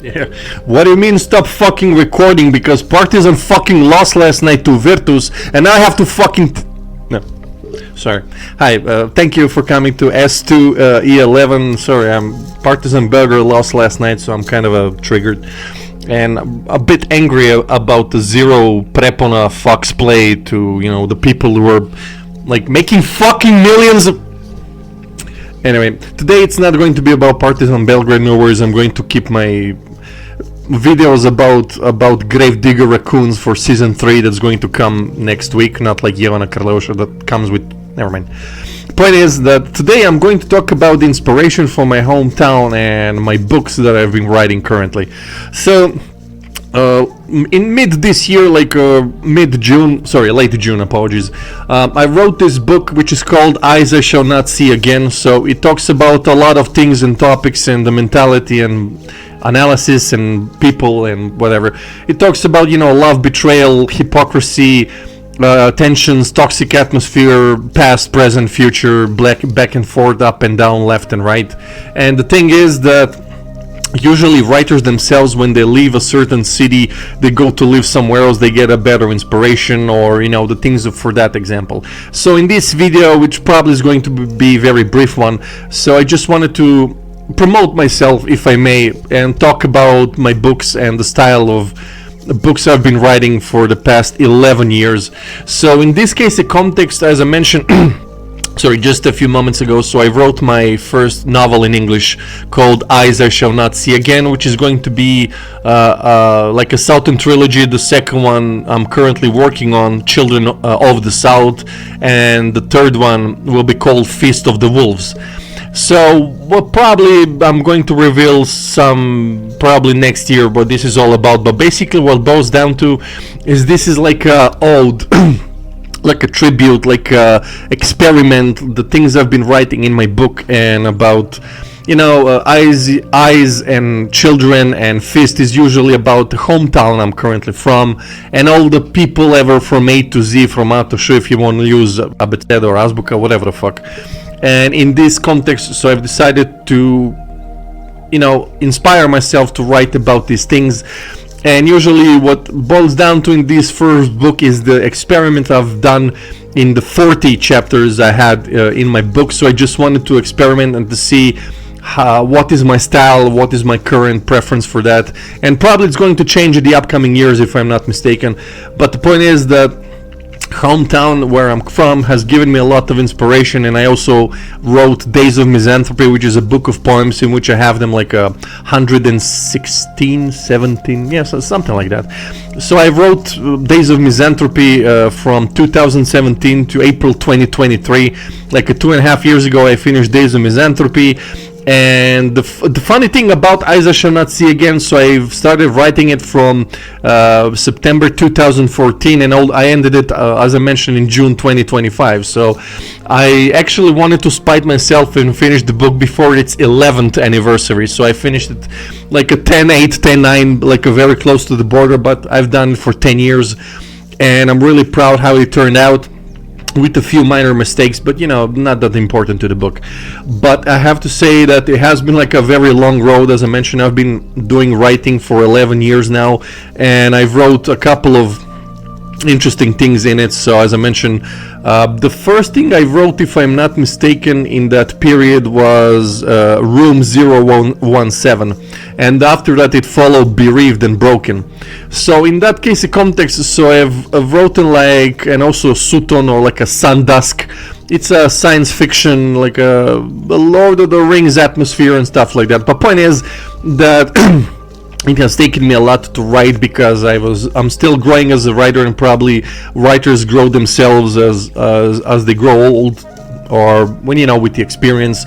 Yeah. What do you mean stop fucking recording? Because Partizan fucking lost last night to Virtus, and I have to fucking... No. Sorry. Hi, thank you for coming to S2E11. Sorry, Partizan Belgrade lost last night, so I'm kind of triggered. And a bit angry about the zero Prepona Fox play to, the people who were, like, making fucking millions of... Anyway, today it's not going to be about Partizan Belgrade, no worries. I'm going to keep my videos about Gravedigger Raccoons for Season 3 that's going to come next week, not like Jelena Karleusha that comes with... Never mind. Point is that today I'm going to talk about the inspiration for my hometown and my books that I've been writing currently. So, in mid this year, like late June, apologies, I wrote this book which is called Eyes I Shall Not See Again. So it talks about a lot of things and topics and the mentality and analysis and people and whatever. It talks about, love, betrayal, hypocrisy, tensions, toxic atmosphere, past, present, future, back and forth, up and down, left and right. And the thing is that usually writers themselves, when they leave a certain city, they go to live somewhere else, they get a better inspiration, or the things for that example. So in this video, which probably is going to be a very brief one, so I just wanted to promote myself, if I may, and talk about my books and the style of books I've been writing for the past 11 years. So in this case, the context, as I mentioned just a few moments ago, so I wrote my first novel in English called Eyes I Shall Not See Again, which is going to be like a Southern trilogy. The second one I'm currently working on, Children of the South, and the third one will be called Feast of the Wolves. So probably I'm going to reveal some probably next year what this is all about, but basically what it boils down to is this is like a ode like a tribute, like a experiment, the things I've been writing in my book, and about eyes and children, and Fist is usually about the hometown I'm currently from, and all the people ever from A to Z, from A to Sh, if you want to use Abeceda or Azbuka, whatever the fuck. And in this context, so I've decided to, inspire myself to write about these things. And usually what boils down to in this first book is the experiment I've done in the 40 chapters I had in my book. So I just wanted to experiment and to see what is my style, what is my current preference for that. And probably it's going to change in the upcoming years if I'm not mistaken. But the point is that hometown where I'm from has given me a lot of inspiration, and I also wrote Days of Misanthropy, which is a book of poems in which I have them like 116, 17, yes, something like that. So I wrote Days of Misanthropy from 2017 to April 2023, like 2.5 years ago I finished Days of Misanthropy. And the funny thing about Eyes I Shall Not See Again, so I've started writing it from September 2014, and I ended it, as I mentioned, in June 2025. So I actually wanted to spite myself and finish the book before its 11th anniversary. So I finished it like a 10-8, 10-9, like a very close to the border, but I've done it for 10 years, and I'm really proud how it turned out, with a few minor mistakes, but not that important to the book. But I have to say that it has been like a very long road. As I mentioned, I've been doing writing for 11 years now, and I've wrote a couple of interesting things in it. So as I mentioned, the first thing I wrote, if I'm not mistaken, in that period was Room 017, and after that it followed Bereaved and Broken. So in that case, the context, so I've written like, and also Sutton, or like a Sundusk. It's a science fiction, like a Lord of the Rings atmosphere and stuff like that. But point is that it has taken me a lot to write, because I'm still growing as a writer, and probably writers grow themselves as they grow old, or when with the experience.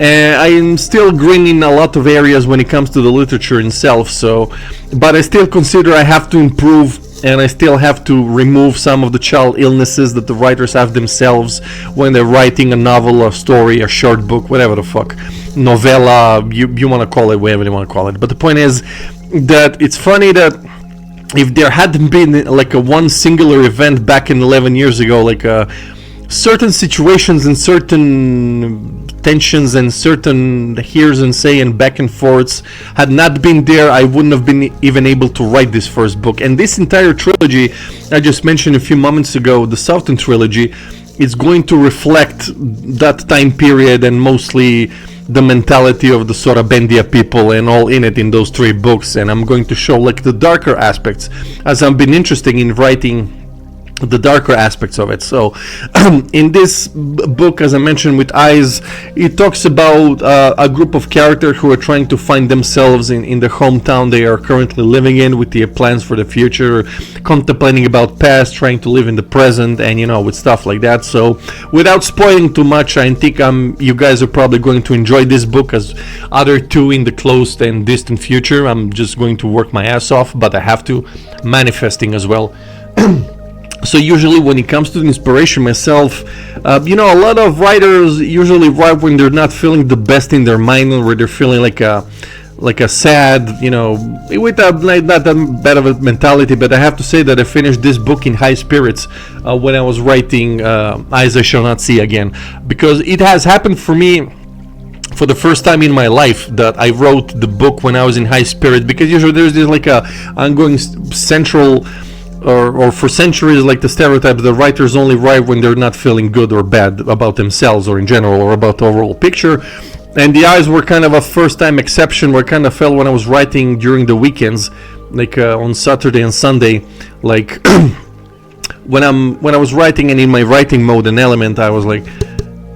And I'm still growing in a lot of areas when it comes to the literature itself. So, but I still consider I have to improve, and I still have to remove some of the child illnesses that the writers have themselves when they're writing a novel, a story, a short book, whatever the fuck, novella, you want to call it whatever you want to call it. But the point is that it's funny that if there hadn't been like a one singular event back in 11 years ago, like certain situations and certain tensions and certain hears and say and back and forths had not been there, I wouldn't have been even able to write this first book. And this entire trilogy I just mentioned a few moments ago, the Southern trilogy, is going to reflect that time period and mostly the mentality of the Sorabendia people and all in it in those 3 books. And I'm going to show like the darker aspects, as I've been interested in writing the darker aspects of it. So in this book, as I mentioned, with Eyes, it talks about a group of characters who are trying to find themselves in the hometown they are currently living in, with their plans for the future, contemplating about past, trying to live in the present, and with stuff like that. So without spoiling too much, I think you guys are probably going to enjoy this book, as other 2 in the close and distant future. I'm just going to work my ass off, but I have to, manifesting as well. So usually when it comes to inspiration myself, a lot of writers usually write when they're not feeling the best in their mind, or where they're feeling like a sad, with not that bad of a mentality. But I have to say that I finished this book in high spirits when I was writing Eyes I Shall Not See Again, because it has happened for me for the first time in my life that I wrote the book when I was in high spirit, because usually there's this like a ongoing central, or for centuries, like the stereotype, the writers only write when they're not feeling good or bad about themselves or in general or about the overall picture. And the Eyes were kind of a first time exception, where I kind of felt when I was writing during the weekends, like on Saturday and Sunday, like when I was writing and in my writing mode and element, I was like,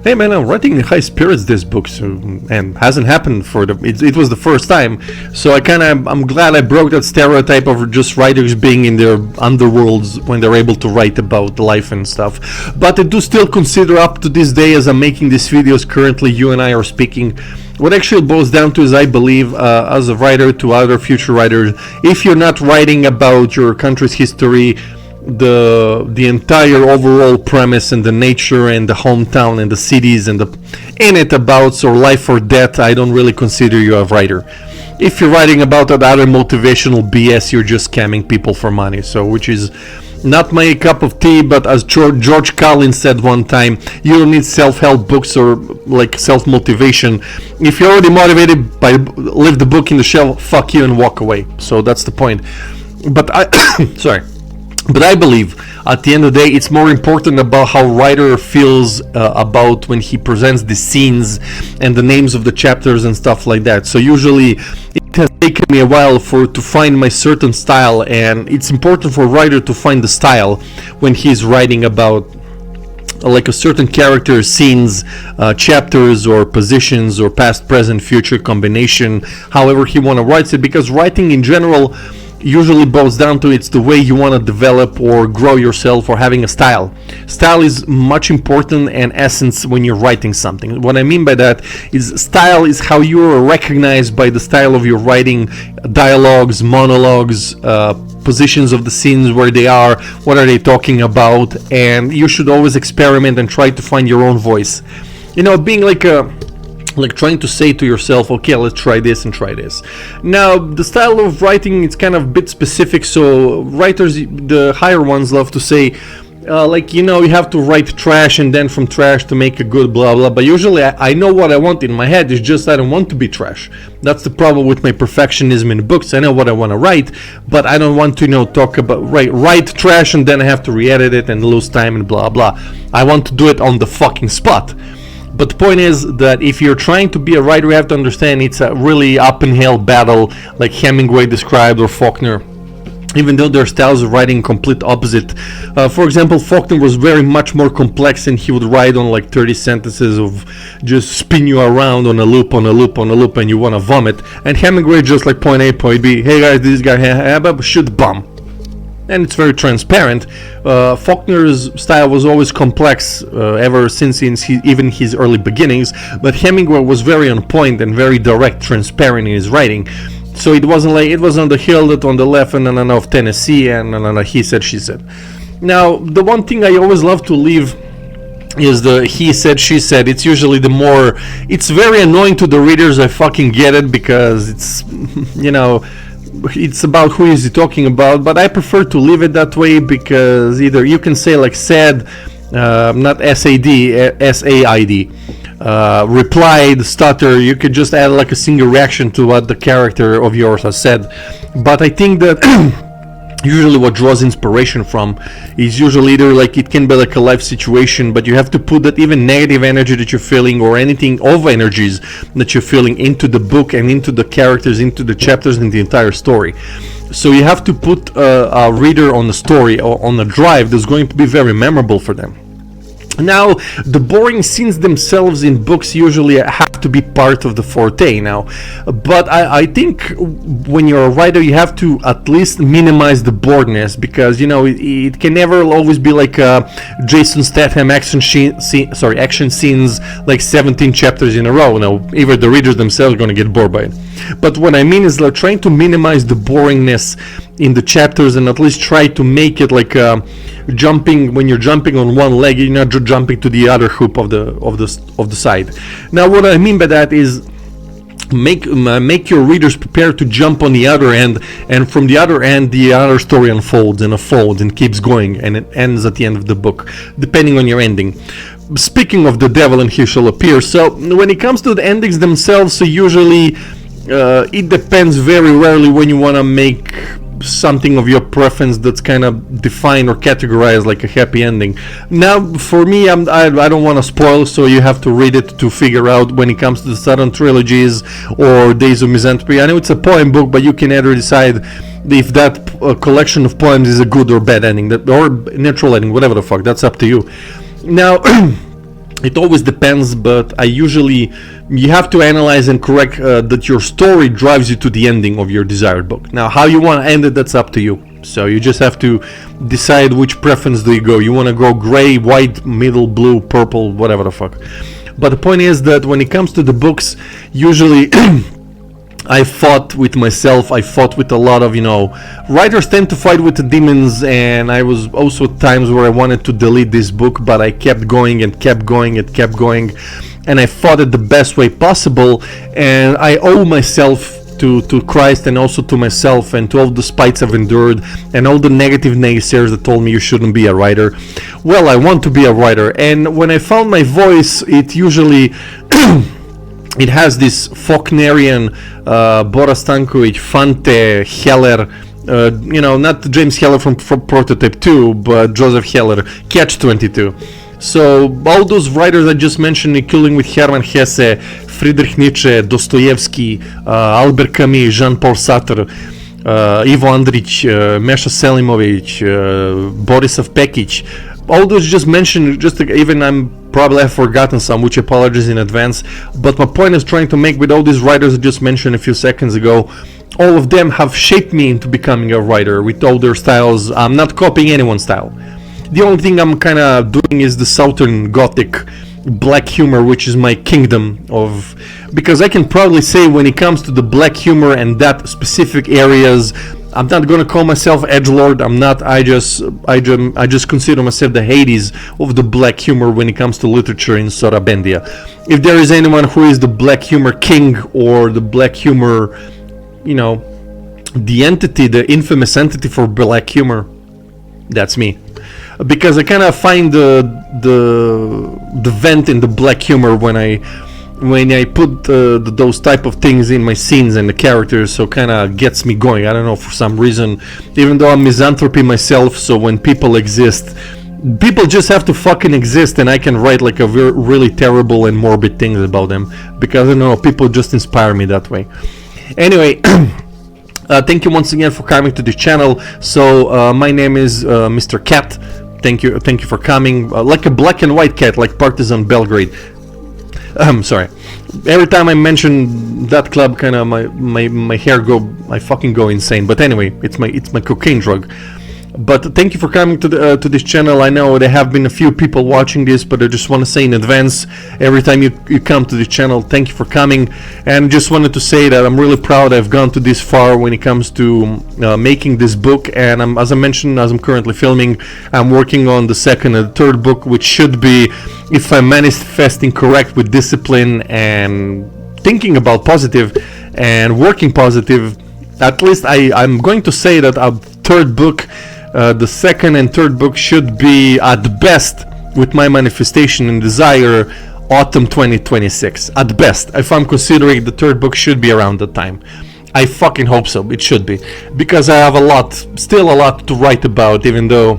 hey man, I'm writing in high spirits this book, and hasn't happened it was the first time. So I'm glad I broke that stereotype of just writers being in their underworlds when they're able to write about life and stuff. But I do still consider, up to this day, as I'm making these videos currently, you and I are speaking, what actually it boils down to is, I believe, as a writer to other future writers, if you're not writing about your country's history, the entire overall premise and the nature and the hometown and the cities and the in it abouts, or life or death, I don't really consider you a writer. If you're writing about that other motivational BS, you're just scamming people for money. So, which is not my cup of tea. But as George Carlin said one time, you don't need self-help books or like self-motivation. If you're already motivated, leave the book in the shelf, fuck you, and walk away. So that's the point. But But I believe at the end of the day, it's more important about how writer feels about when he presents the scenes and the names of the chapters and stuff like that. So usually it has taken me a while to find my certain style, and it's important for a writer to find the style when he's writing about like a certain character, scenes, chapters, or positions, or past, present, future combination, however he want to write it. Because writing in general usually boils down to, it's the way you want to develop or grow yourself, or having a style. Style is much important and essence when you're writing something. What I mean by that is, style is how you are recognized by the style of your writing, dialogues, monologues, positions of the scenes, where they are, what are they talking about, and you should always experiment and try to find your own voice. Being like trying to say to yourself, okay, let's try this and try this. Now, the style of writing, it's kind of a bit specific. So writers, the higher ones, love to say, you have to write trash, and then from trash to make a good blah blah. But usually I know what I want in my head. It's just I don't want to be trash. That's the problem with my perfectionism in books. I know what I want to write, but I don't want to talk about write trash and then I have to re-edit it and lose time and blah blah. I want to do it on the fucking spot. But the point is that if you're trying to be a writer, you have to understand it's a really uphill battle, like Hemingway described, or Faulkner, even though their styles of writing complete opposite. For example, Faulkner was very much more complex, and he would write on like 30 sentences of just spin you around on a loop, and you want to vomit. And Hemingway just like point A, point B, hey guys, this guy shoot bomb. And it's very transparent. Faulkner's style was always complex ever since even his early beginnings, but Hemingway was very on point and very direct, transparent in his writing. So it wasn't like it was on the hill that on the left and of Tennessee and he said, she said. Now, the one thing I always love to leave is the he said, she said. It's usually it's very annoying to the readers. I fucking get it, because it's, it's about who is he talking about, but I prefer to leave it that way, because either you can say like said, not SAD, SAID. Replied, stutter. You could just add like a single reaction to what the character of yours has said. But I think that usually what draws inspiration from is usually either like it can be like a life situation, but you have to put that even negative energy that you're feeling or anything of energies that you're feeling into the book and into the characters, into the chapters and the entire story. So you have to put a reader on the story or on a drive that's going to be very memorable for them. Now, the boring scenes themselves in books usually have to be part of the forte now, but I think when you're a writer you have to at least minimize the boredness, because you know it can never always be like Jason Statham action scenes like 17 chapters in a row. Now, even the readers themselves are going to get bored by it. But what I mean is like trying to minimize the boringness in the chapters and at least try to make it like jumping. When you're jumping on one leg, you're not jumping to the other hoop of the side. Now, what I mean by that is make your readers prepare to jump on the other end, and from the other end the other story unfolds and keeps going, and it ends at the end of the book, depending on your ending. Speaking of the devil and he shall appear, so when it comes to the endings themselves, so usually it depends. Very rarely when you want to make something of your preference that's kind of defined or categorized like a happy ending. Now, for me, I don't want to spoil, so you have to read it to figure out when it comes to the Southern trilogies or Days of Misanthropy. I know it's a poem book, but you can either decide if that collection of poems is a good or bad ending, or natural ending, whatever the fuck. That's up to you. Now, it always depends, but you have to analyze and correct that your story drives you to the ending of your desired book. Now, how you want to end it, that's up to you. So you just have to decide which preference do you go. You want to go gray, white, middle, blue, purple, whatever the fuck. But the point is that when it comes to the books, usually I fought with myself. I fought with a lot of, writers tend to fight with the demons, and I was also times where I wanted to delete this book, but I kept going and kept going and kept going, and I fought it the best way possible, and I owe myself to Christ and also to myself and to all the spites I've endured and all the negative naysayers that told me you shouldn't be a writer. Well, I want to be a writer, and when I found my voice, it usually it has this Faulknerian, Boris Stankovic, Fante, Heller, not James Heller from Prototype 2, but Joseph Heller, Catch-22. So all those writers I just mentioned, including with Hermann Hesse, Friedrich Nietzsche, Dostoevsky, Albert Camus, Jean-Paul Sartre, Ivo Andrić, Mesha Selimovic, Borisov Pekic, all those just mentioned, even I'm probably have forgotten some, which I apologize in advance, but my point is trying to make with all these writers I just mentioned a few seconds ago, all of them have shaped me into becoming a writer with all their styles. I'm not copying anyone's style. The only thing I'm kind of doing is the Southern Gothic black humor, which is my kingdom of, because I can proudly say when it comes to the black humor and that specific areas, I'm not gonna call myself edgelord. I'm not. I just consider myself the Hades of the black humor when it comes to literature in Sorabendia. If there is anyone who is the black humor king or the black humor, the entity, the infamous entity for black humor, that's me. Because I kind of find the vent in the black humor when I put those type of things in my scenes and the characters, so kind of gets me going. I don't know, for some reason, even though I'm misanthropy myself, so when people exist, people just have to fucking exist, and I can write like a really terrible and morbid things about them, because I don't know, people just inspire me that way. Anyway, thank you once again for coming to the channel. So my name is Mr. Cat. Thank you for coming. Like a black and white cat, like Partizan Belgrade. Sorry. Every time I mention that club, kind of my hair I fucking go insane. But anyway, it's my cocaine drug. But thank you for coming to this channel. I know there have been a few people watching this, but I just want to say in advance, every time you come to the channel, thank you for coming. And just wanted to say that I'm really proud I've gone to this far when it comes to making this book. And as I mentioned, as I'm currently filming, I'm working on the second and third book, which should be, if I'm manifesting correct with discipline and thinking about positive and working positive, at least I'm going to say that a third book, the second and third book should be at best with my manifestation and desire, autumn 2026 at best. If I'm considering the third book should be around that time. I fucking hope so. It should be, because I have still a lot to write about, even though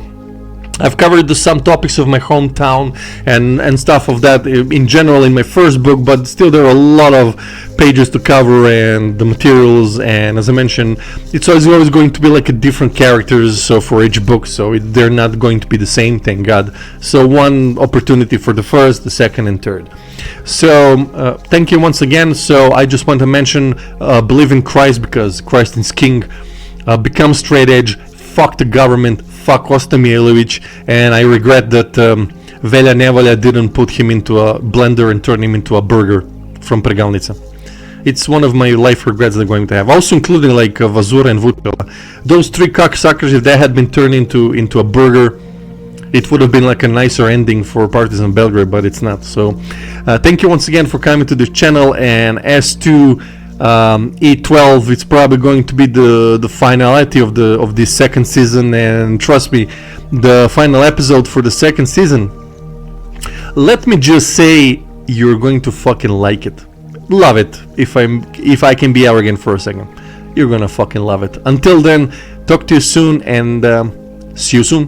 I've covered some topics of my hometown and stuff of that in general in my first book, but still there are a lot of pages to cover and the materials, and as I mentioned, it's always going to be like a different characters, so for each book, so they're not going to be the same, thank God. So one opportunity for the first, the second and third. So thank you once again. So I just want to mention, believe in Christ, because Christ is King. Become straight edge, fuck the government, fuck Kosta Mijailovic, and I regret that Velja Nevolja didn't put him into a blender and turn him into a burger from Pregalnica. It's one of my life regrets that I'm going to have. Also including like Vazura and Vucela. Those three cocksuckers, if they had been turned into a burger, it would have been like a nicer ending for Partizan Belgrade, but it's not. So thank you once again for coming to this channel, and S2E12, it's probably going to be the finality of this second season, and trust me, the final episode for the second season, let me just say, you're going to fucking like it. Love it. If I can be arrogant for a second, you're gonna fucking love it. Until then, talk to you soon, and see you soon.